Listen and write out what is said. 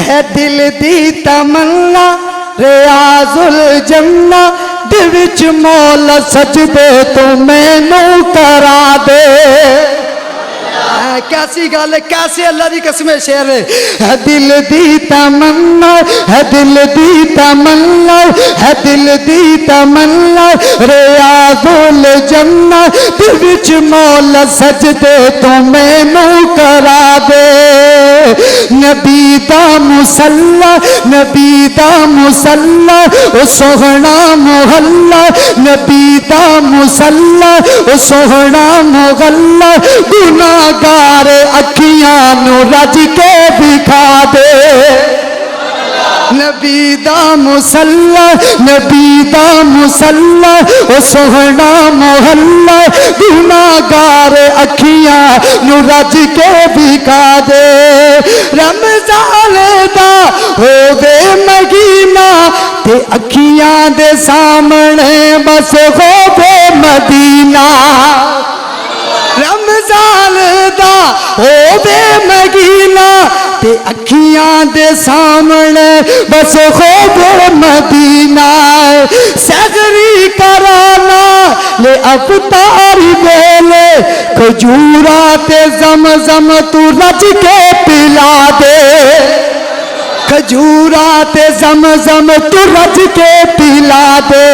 ہے دل دی تمنا ریاض الجنہ دے وچ مولا سجدے تو مینوں کرا دے کیسی گل ہے کیسے اللہ دی قسم شعر ہے دل دی تمنا ہے دل دی تمنا ہے دل دی تمنا ریاض الجنہ دے وچ مولا سجدے تو مینوں کرا دے نبی دا مصلا نبی دا مصلا او سوہنا محلہ نبی دا مصلا او سوہنا محلہ گناہگار اکھیاں نو رج کے دکھا دے نبی دا مصلا نبی دا مصلا او سوہنا محلہ گناہگار اکھیاں نو رج کے دکھا دے رمضان دا ہووے مہینہ تے اکھیاں دے سامنے بس ہووے مدینہ رمضان دا ہووے مہینہ تے اکھیاں دے سامنے بس ہووے مدینہ سحری کرانا لے افطار ویلے کھجورات زمزم تو رج کے پلا دے کھجورات زمزم تو رج کے پلا دے